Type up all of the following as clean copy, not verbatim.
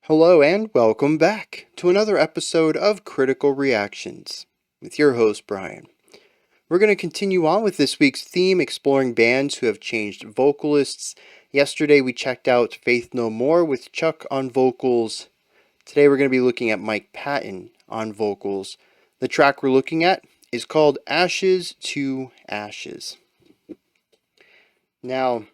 Hello and welcome back to another episode of Critical Reactions with your host Bryan. We're going to continue on with this week's theme, exploring bands who have changed vocalists. Yesterday we checked out Faith No More with Chuck on vocals. Today we're going to be looking at Mike Patton on vocals. The track we're looking at is called Ashes to Ashes. Now,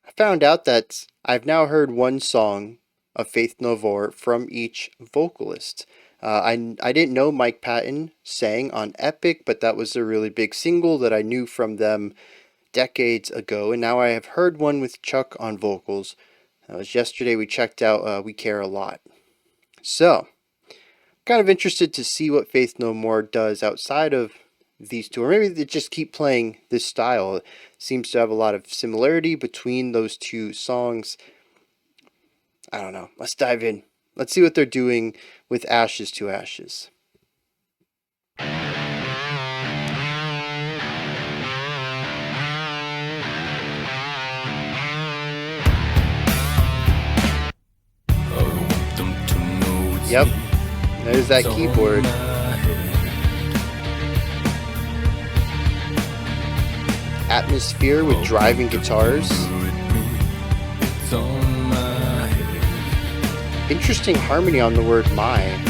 I found out that I've now heard one song of Faith No More from each vocalist. I didn't know Mike Patton sang on Epic, but that was a really big single that I knew from them decades ago, and now I have heard one with Chuck on vocals. That was yesterday. We checked out We Care a Lot. So, kind of interested to see what Faith No More does outside of these two, or maybe they just keep playing this style. It seems to have a lot of similarity between those two songs. I don't know. Let's dive in. Let's see what they're doing with Ashes to Ashes. Yep, there's that keyboard. Atmosphere with driving guitars. Interesting harmony on the word my.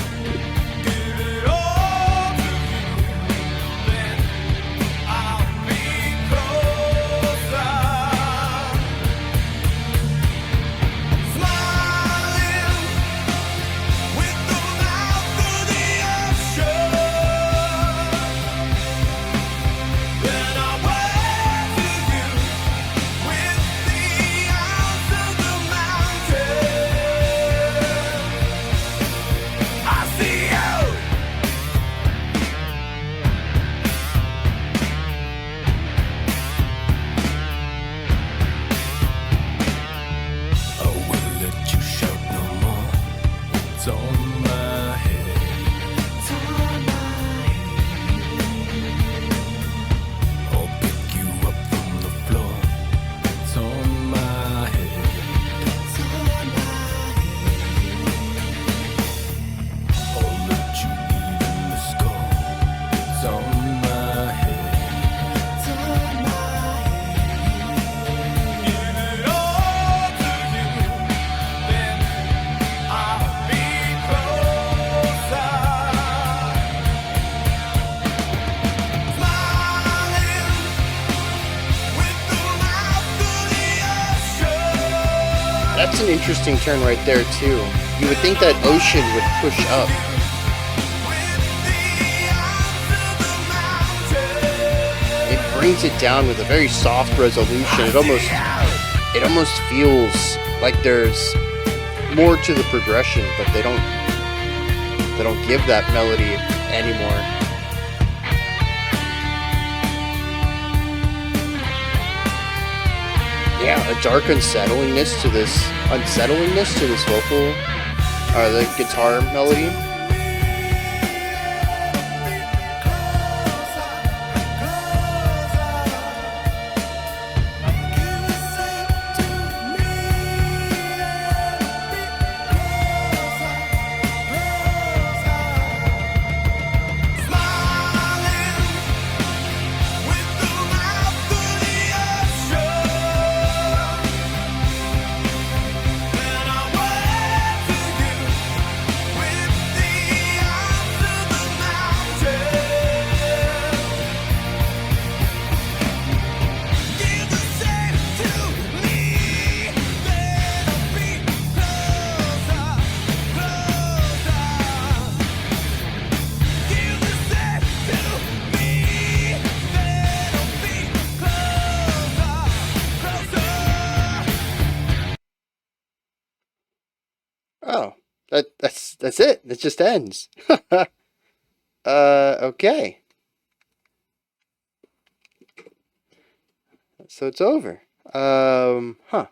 That's an interesting turn right there too. You would think that ocean would push up. It brings it down with a very soft resolution. It almost feels like there's more to the progression, but they don't give that melody anymore. Yeah, a dark unsettlingness to this vocal, the guitar melody. Oh, that's it. It just ends. Okay. So it's over. Huh.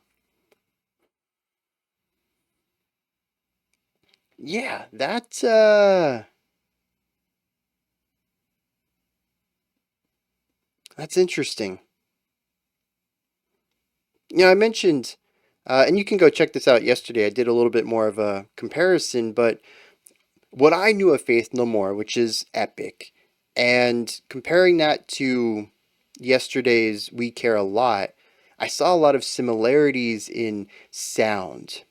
Yeah, that's interesting. I mentioned And you can go check this out yesterday. I did a little bit more of a comparison, but what I knew of Faith No More, which is epic, and comparing that to yesterday's We Care a Lot, I saw a lot of similarities in sound.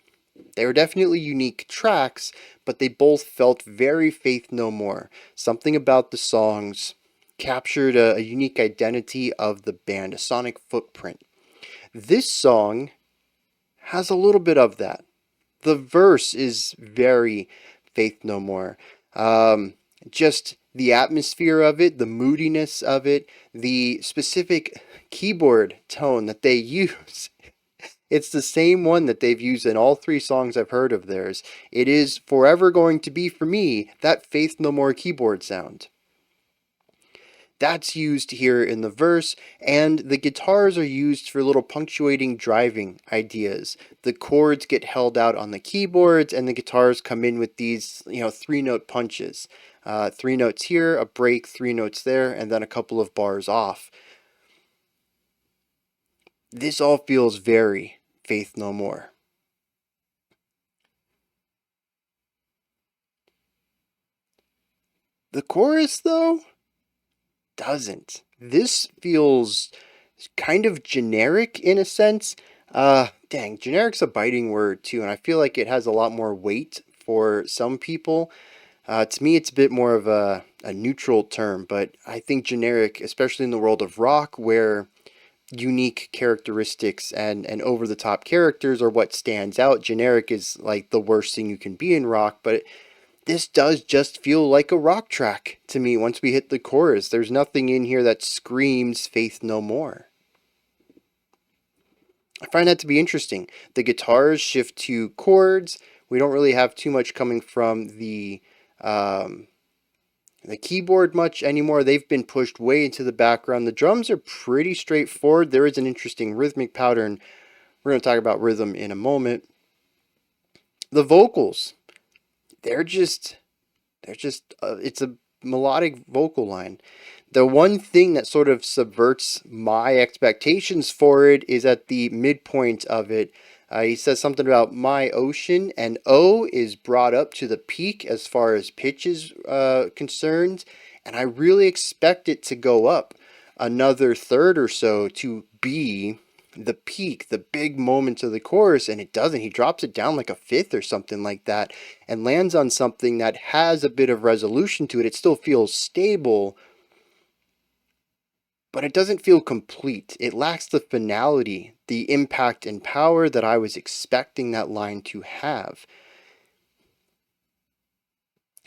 They were definitely unique tracks, but they both felt very Faith No More. Something about the songs captured a unique identity of the band, a sonic footprint. This song has a little bit of that. The verse is very Faith No More. Um, just the atmosphere of it, the moodiness of it, the specific keyboard tone that they use. It's the same one that they've used in all three songs I've heard of theirs. It is forever going to be for me that Faith No More keyboard sound. That's used here in the verse, and the guitars are used for little punctuating driving ideas. The chords get held out on the keyboards, and the guitars come in with these, 3-note punches. 3 notes here, a break, 3 notes there, and then a couple of bars off. This all feels very Faith No More. The chorus, though, doesn't. This feels kind of generic in a sense. Dang, generic's a biting word too, and I feel like it has a lot more weight for some people. To me, it's a bit more of a neutral term, but I think generic, especially in the world of rock, where unique characteristics and over the top characters are what stands out. Generic is like the worst thing you can be in rock, but this does just feel like a rock track to me once we hit the chorus. There's nothing in here that screams Faith No More. I find that to be interesting. The guitars shift to chords. We don't really have too much coming from um, the keyboard much anymore. They've been pushed way into the background. The drums are pretty straightforward. There is an interesting rhythmic pattern. We're going to talk about rhythm in a moment. The vocals, they're just it's a melodic vocal line. The one thing that sort of subverts my expectations for it is at the midpoint of it. He says something about my ocean, and O is brought up to the peak as far as pitch is concerned, and I really expect it to go up another third or so to be the peak, the big moments of the chorus, and it doesn't. He drops it down like a fifth or something like that and lands on something that has a bit of resolution to it. It still feels stable, but it doesn't feel complete. It lacks the finality, the impact and power that I was expecting that line to have.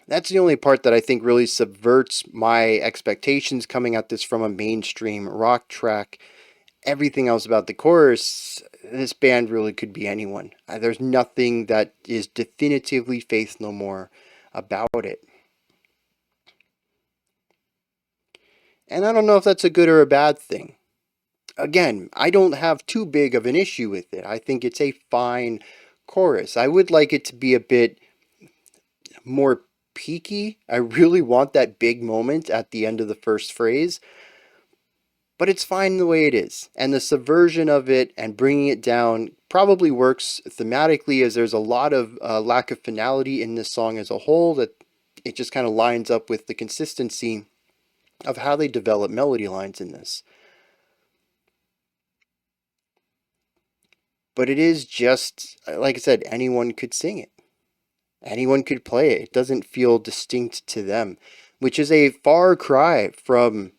That's the only part that I think really subverts my expectations coming at this from a mainstream rock track. Everything else about the chorus, this band really could be anyone. There's nothing that is definitively Faith No More about it. And I don't know if that's a good or a bad thing. Again, I don't have too big of an issue with it. I think it's a fine chorus. I would like it to be a bit more peaky. I really want that big moment at the end of the first phrase, but it's fine the way it is. And the subversion of it and bringing it down probably works thematically, as there's a lot of lack of finality in this song as a whole, that it just kind of lines up with the consistency of how they develop melody lines in this. But it is just, like I said, anyone could sing it. Anyone could play it. It doesn't feel distinct to them, which is a far cry from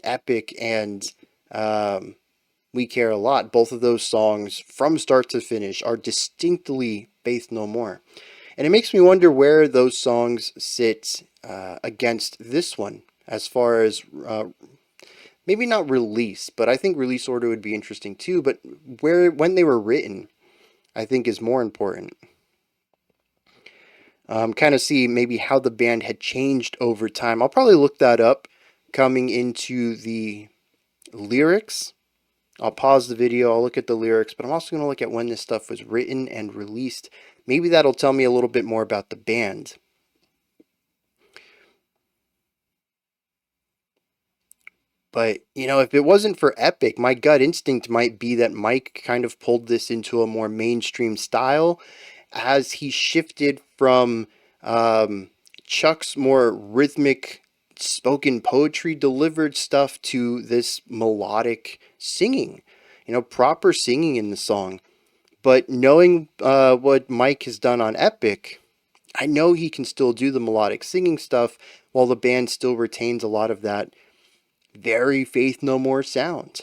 Epic and We Care a Lot. Both of those songs, from start to finish, are distinctly Faith No More. And it makes me wonder where those songs sit against this one, as far as maybe not release, but I think release order would be interesting too. But when they were written, I think is more important. Kind of see maybe how the band had changed over time. I'll probably look that up coming into the lyrics. I'll pause the video, I'll look at the lyrics, but I'm also going to look at when this stuff was written and released. Maybe that'll tell me a little bit more about the band. But, if it wasn't for Epic, my gut instinct might be that Mike kind of pulled this into a more mainstream style as he shifted from um, Chuck's more rhythmic spoken poetry delivered stuff to this melodic singing, proper singing in the song. But knowing what Mike has done on Epic, I know he can still do the melodic singing stuff while the band still retains a lot of that very Faith No More sound.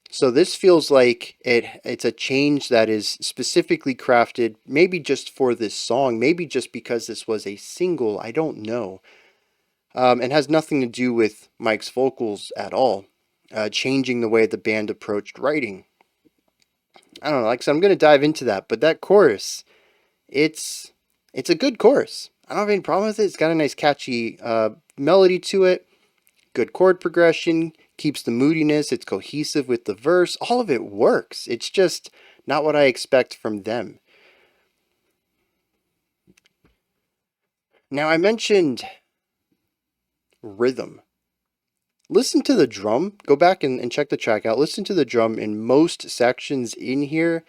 So this feels like it's a change that is specifically crafted, maybe just for this song, maybe just because this was a single, I don't know, and has nothing to do with Mike's vocals at all, changing the way the band approached writing. I don't know, like I said, I'm going to dive into that, but that chorus, it's it's a good chorus. I don't have any problem with it. It's got a nice catchy melody to it, good chord progression, keeps the moodiness, it's cohesive with the verse, all of it works. It's just not what I expect from them. Now, I mentioned rhythm. Listen to the drum. Go back and check the track out. Listen to the drum in most sections in here,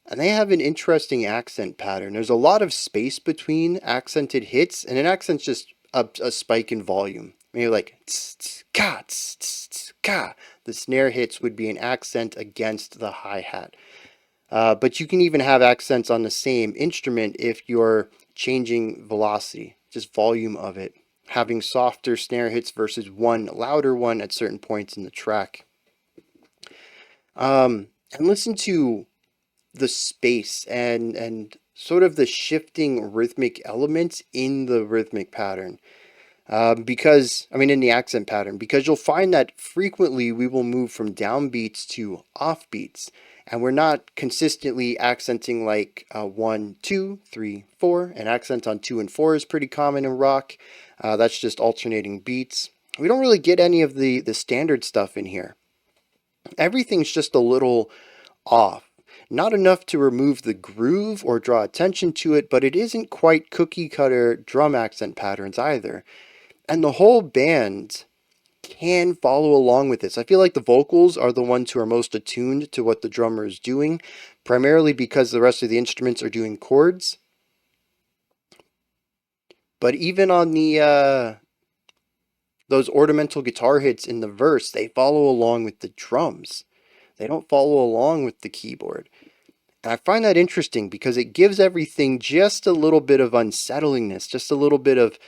and they have an interesting accent pattern. There's a lot of space between accented hits, and an accent's just a spike in volume. Maybe like tss, tss, ka, tss, tss, tss, ka. The snare hits would be an accent against the hi-hat. But you can even have accents on the same instrument if you're changing velocity, just volume of it, having softer snare hits versus one louder one at certain points in the track. And listen to the space and sort of the shifting rhythmic elements in the rhythmic pattern. In the accent pattern, because you'll find that frequently we will move from downbeats to offbeats, and we're not consistently accenting like 1, 2, 3, 4. An accent on 2 and 4 is pretty common in rock. That's just alternating beats. We don't really get any of the standard stuff in here. Everything's just a little off. Not enough to remove the groove or draw attention to it, but it isn't quite cookie cutter drum accent patterns either. And the whole band can follow along with this. I feel like the vocals are the ones who are most attuned to what the drummer is doing, primarily because the rest of the instruments are doing chords. But even on the those ornamental guitar hits in the verse, they follow along with the drums. They don't follow along with the keyboard. And I find that interesting because it gives everything just a little bit of unsettlingness, just a little bit of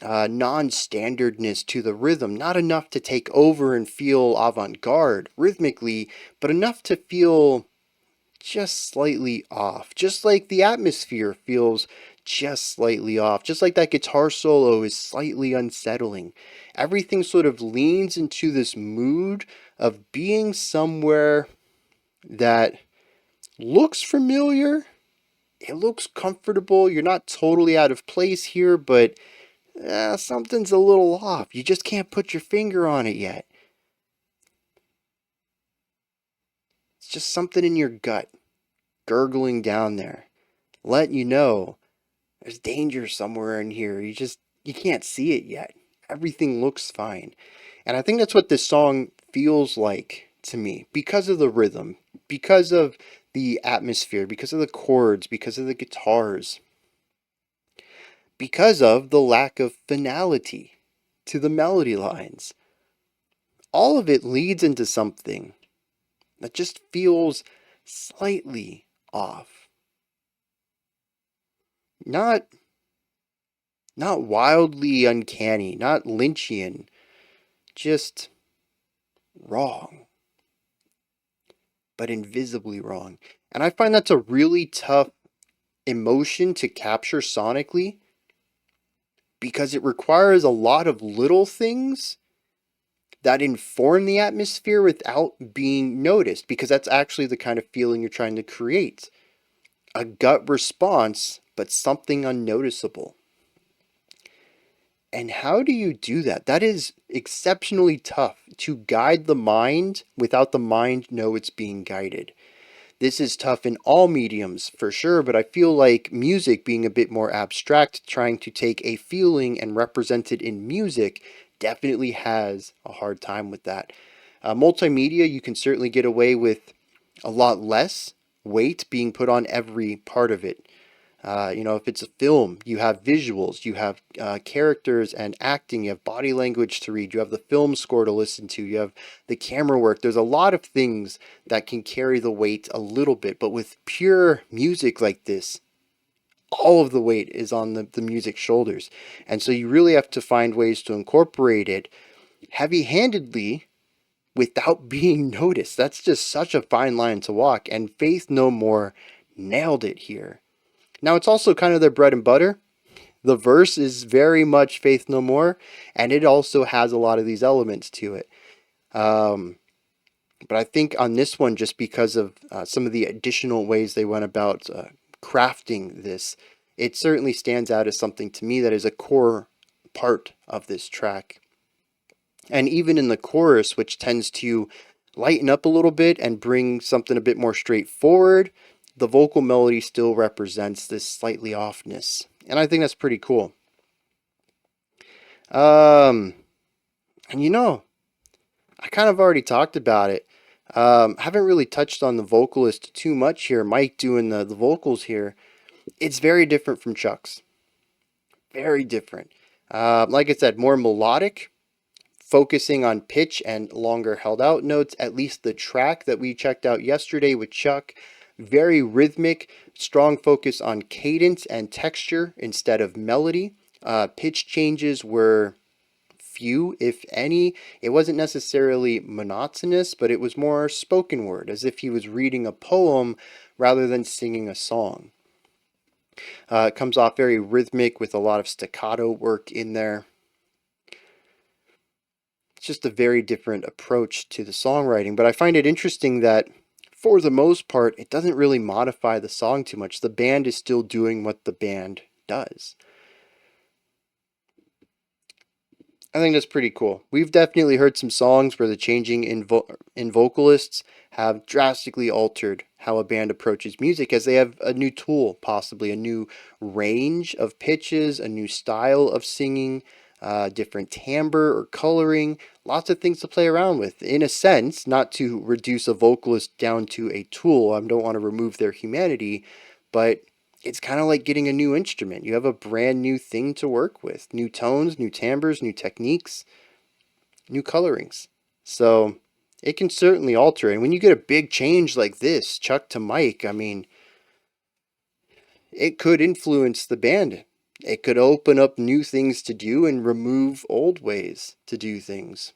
non-standardness to the rhythm. Not enough to take over and feel avant-garde rhythmically, but enough to feel just slightly off. Just like the atmosphere feels just slightly off. Just like that guitar solo is slightly unsettling. Everything sort of leans into this mood of being somewhere that looks familiar. It looks comfortable. You're not totally out of place here, but something's a little off. You just can't put your finger on it yet. It's just something in your gut, gurgling down there, letting you know there's danger somewhere in here. You can't see it yet. Everything looks fine. And I think that's what this song feels like to me because of the rhythm, because of the atmosphere, because of the chords, because of the guitars, because of the lack of finality to the melody lines. All of it leads into something that just feels slightly off. Not wildly uncanny, not Lynchian, just wrong, but invisibly wrong. And I find that's a really tough emotion to capture sonically because it requires a lot of little things that inform the atmosphere without being noticed, because that's actually the kind of feeling you're trying to create. A gut response, but something unnoticeable. And how do you do that? That is exceptionally tough, to guide the mind without the mind know it's being guided. This is tough in all mediums for sure, but I feel like music being a bit more abstract, trying to take a feeling and represent it in music, definitely has a hard time with that. Multimedia, you can certainly get away with a lot less weight being put on every part of it. If it's a film, you have visuals, you have characters and acting, you have body language to read, you have the film score to listen to, you have the camera work. There's a lot of things that can carry the weight a little bit, but with pure music like this, all of the weight is on the music's shoulders. And so you really have to find ways to incorporate it heavy handedly without being noticed. That's just such a fine line to walk. And Faith No More nailed it here. Now, it's also kind of their bread and butter. The verse is very much Faith No More, and it also has a lot of these elements to it. But I think on this one, just because of some of the additional ways they went about crafting this, it certainly stands out as something to me that is a core part of this track. And even in the chorus, which tends to lighten up a little bit and bring something a bit more straightforward, the vocal melody still represents this slightly offness. And I think that's pretty cool. And I kind of already talked about it. Haven't really touched on the vocalist too much here. Mike doing the vocals here. It's very different from Chuck's. Very different. Like I said, more melodic, focusing on pitch and longer held out notes. At least the track that we checked out yesterday with Chuck, very rhythmic, strong focus on cadence and texture instead of melody. Pitch changes were few, if any. It wasn't necessarily monotonous, but it was more spoken word, as if he was reading a poem rather than singing a song. It comes off very rhythmic with a lot of staccato work in there. It's just a very different approach to the songwriting, but I find it interesting that for the most part, it doesn't really modify the song too much. The band is still doing what the band does. I think that's pretty cool. We've definitely heard some songs where the changing in vocalists have drastically altered how a band approaches music, as they have a new tool, possibly a new range of pitches, a new style of singing, different timbre or coloring, lots of things to play around with. In a sense, not to reduce a vocalist down to a tool, I don't want to remove their humanity, but it's kind of like getting a new instrument. You have a brand new thing to work with. New tones, new timbres, new techniques, new colorings. So it can certainly alter. And when you get a big change like this, Chuck to Mike, I mean, it could influence the band. It could open up new things to do and remove old ways to do things.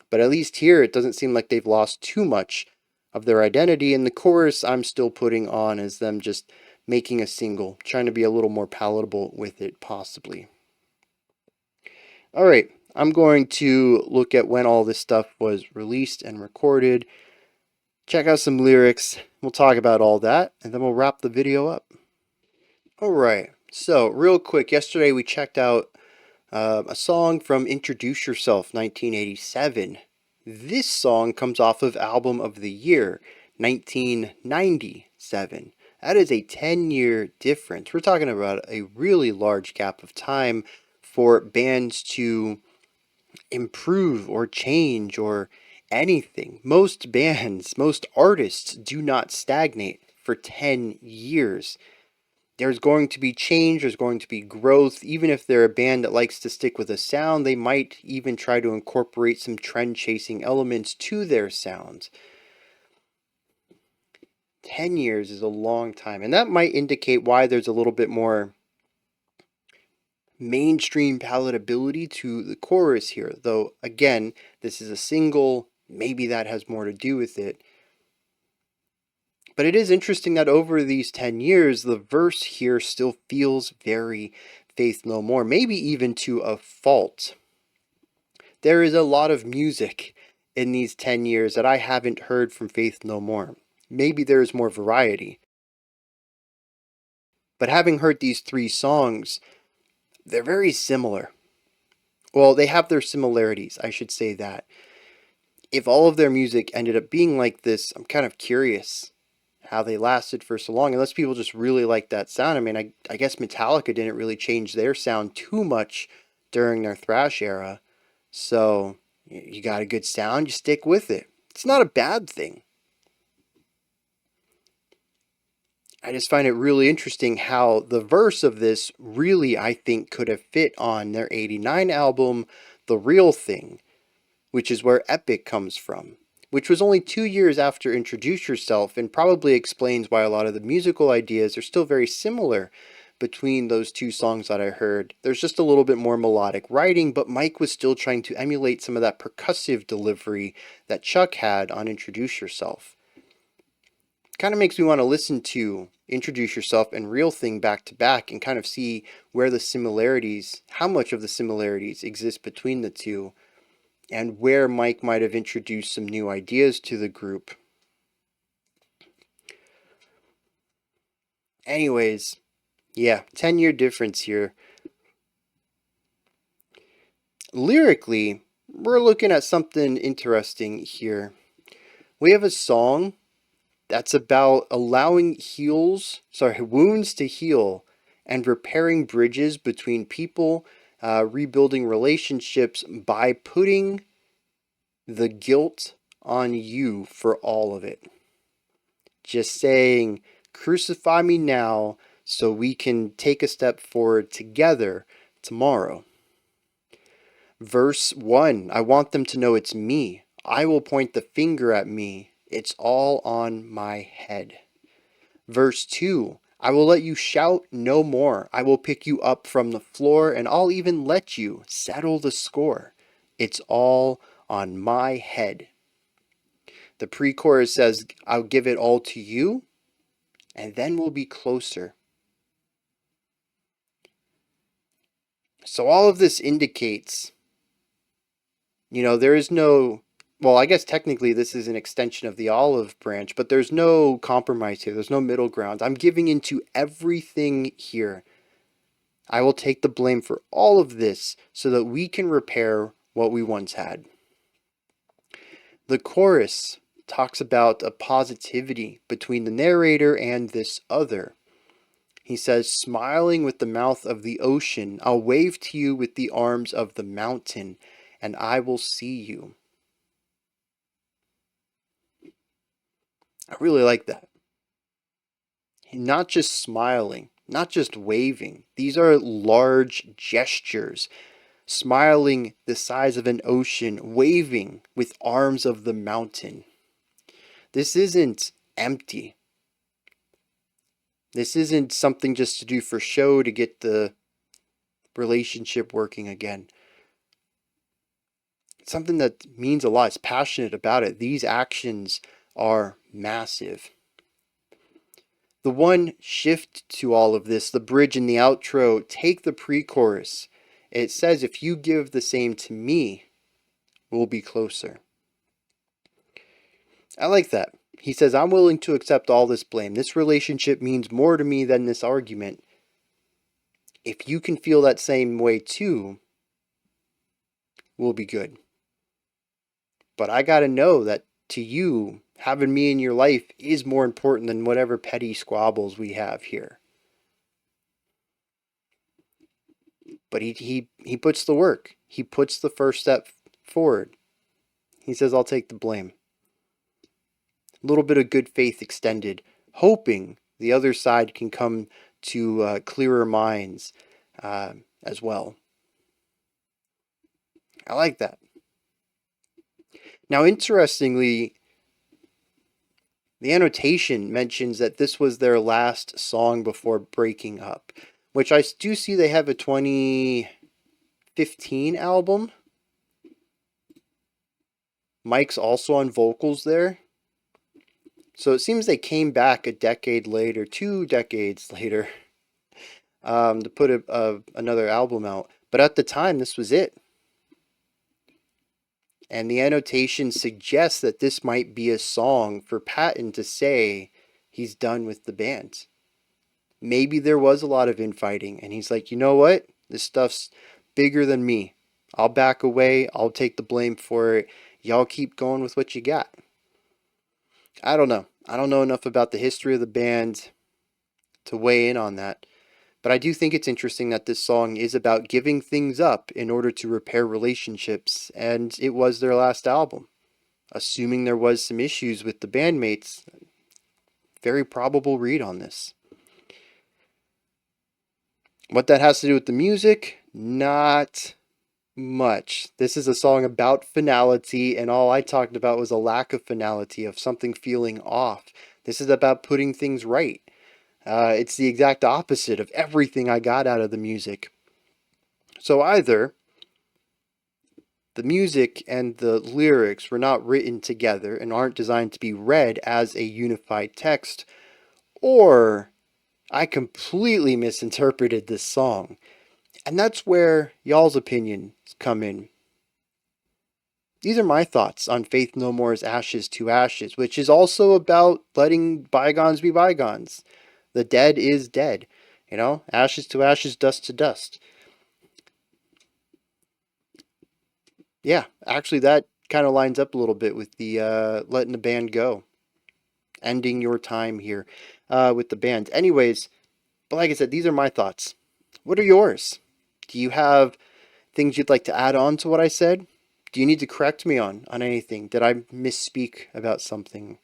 But at least here, it doesn't seem like they've lost too much of their identity. And the chorus I'm still putting on as them just making a single, trying to be a little more palatable with it, possibly. All right, I'm going to look at when all this stuff was released and recorded, check out some lyrics, we'll talk about all that, and then we'll wrap the video up. All right, so real quick, yesterday we checked out a song from Introduce Yourself, 1987. This song comes off of Album of the Year, 1997. That is a 10-year difference. We're talking about a really large gap of time for bands to improve or change or anything. Most bands, most artists do not stagnate for 10 years. There's going to be change, there's going to be growth. Even if they're a band that likes to stick with a sound, they might even try to incorporate some trend-chasing elements to their sound. 10 years is a long time, and that might indicate why there's a little bit more mainstream palatability to the chorus here. Though, again, this is a single, maybe that has more to do with it. But it is interesting that over these 10 years, the verse here still feels very Faith No More, maybe even to a fault. There is a lot of music in these 10 years that I haven't heard from Faith No More. Maybe there's more variety. But having heard these 3 songs, they're very similar. Well, they have their similarities, I should say that. If all of their music ended up being like this, I'm kind of curious how they lasted for so long, unless people just really like that sound. I mean, I guess Metallica didn't really change their sound too much during their thrash era. So, You got a good sound, you stick with it. It's not a bad thing. I just find it really interesting how the verse of this really, I think, could have fit on their 89 album, The Real Thing, which is where Epic comes from, which was only 2 years after Introduce Yourself, and probably explains why a lot of the musical ideas are still very similar between those two songs that I heard. There's just a little bit more melodic writing, but Mike was still trying to emulate some of that percussive delivery that Chuck had on Introduce Yourself. Kind of makes me want to listen to Introduce Yourself and Real Thing back to back and kind of see where the similarities, how much of the similarities exist between the two, and where Mike might have introduced some new ideas to the group. Anyways, yeah, 10-year difference here. Lyrically, we're looking at something interesting here. We have a song that's about allowing wounds to heal and repairing bridges between people, rebuilding relationships by putting the guilt on you for all of it. Just saying, crucify me now so we can take a step forward together tomorrow. Verse 1, I want them to know it's me. I will point the finger at me. It's all on my head. Verse 2, I will let you shout no more. I will pick you up from the floor, and I'll even let you settle the score. It's all on my head. The pre-chorus says, I'll give it all to you, and then we'll be closer. So all of this indicates, there is no, well, I guess technically this is an extension of the olive branch, but there's no compromise here. There's no middle ground. I'm giving into everything here. I will take the blame for all of this so that we can repair what we once had. The chorus talks about a positivity between the narrator and this other. He says, smiling with the mouth of the ocean, I'll wave to you with the arms of the mountain, and I will see you. I really like that. Not just smiling, not just waving. These are large gestures. Smiling the size of an ocean, waving with arms of the mountain. This isn't empty. This isn't something just to do for show to get the relationship working again. It's something that means a lot. It's passionate about it. These actions are massive. The one shift to all of this, the bridge and the outro, take the pre-chorus. It says, if you give the same to me, we'll be closer. I like that. He says, I'm willing to accept all this blame. This relationship means more to me than this argument. If you can feel that same way too, we'll be good. But I gotta know that to you, having me in your life is more important than whatever petty squabbles we have here. But he puts the work. He puts the first step forward. He says, I'll take the blame. A little bit of good faith extended, hoping the other side can come to clearer minds as well. I like that. Now, interestingly, the annotation mentions that this was their last song before breaking up, which I do see they have a 2015 album. Mike's also on vocals there. So it seems they came back a decade later, 2 decades later, to put another album out. But at the time, this was it. And the annotation suggests that this might be a song for Patton to say he's done with the band. Maybe there was a lot of infighting, and he's like, you know what? This stuff's bigger than me. I'll back away. I'll take the blame for it. Y'all keep going with what you got. I don't know. I don't know enough about the history of the band to weigh in on that. But I do think it's interesting that this song is about giving things up in order to repair relationships, and it was their last album. Assuming there was some issues with the bandmates, very probable read on this. What that has to do with the music? Not much. This is a song about finality, and all I talked about was a lack of finality, of something feeling off. This is about putting things right. It's the exact opposite of everything I got out of the music. So either the music and the lyrics were not written together and aren't designed to be read as a unified text, or I completely misinterpreted this song. And that's where y'all's opinions come in. These are my thoughts on Faith No More's Ashes to Ashes, which is also about letting bygones be bygones. The dead is dead. You know, ashes to ashes, dust to dust. Yeah, actually, that kind of lines up a little bit with the letting the band go, ending your time here with the band. Anyways, but like I said, these are my thoughts. What are yours? Do you have things you'd like to add on to what I said? Do you need to correct me on anything? Did I misspeak about something?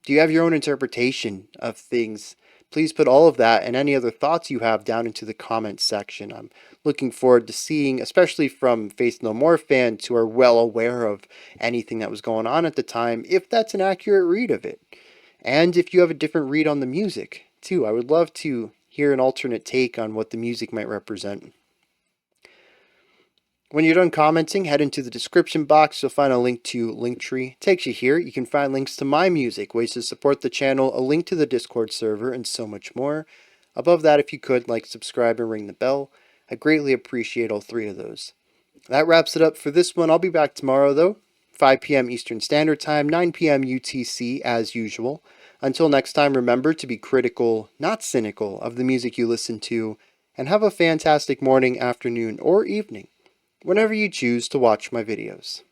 Do you have your own interpretation of things? Please put all of that and any other thoughts you have down into the comments section. I'm looking forward to seeing, especially from Faith No More fans who are well aware of anything that was going on at the time, if that's an accurate read of it. And if you have a different read on the music, too. I would love to hear an alternate take on what the music might represent. When you're done commenting, head into the description box. You'll find a link to Linktree. Takes you here. You can find links to my music, ways to support the channel, a link to the Discord server, and so much more. Above that, if you could, like, subscribe, and ring the bell. I greatly appreciate all three of those. That wraps it up for this one. I'll be back tomorrow, though. 5 p.m. Eastern Standard Time, 9 p.m. UTC, as usual. Until next time, remember to be critical, not cynical, of the music you listen to, and have a fantastic morning, afternoon, or evening whenever you choose to watch my videos.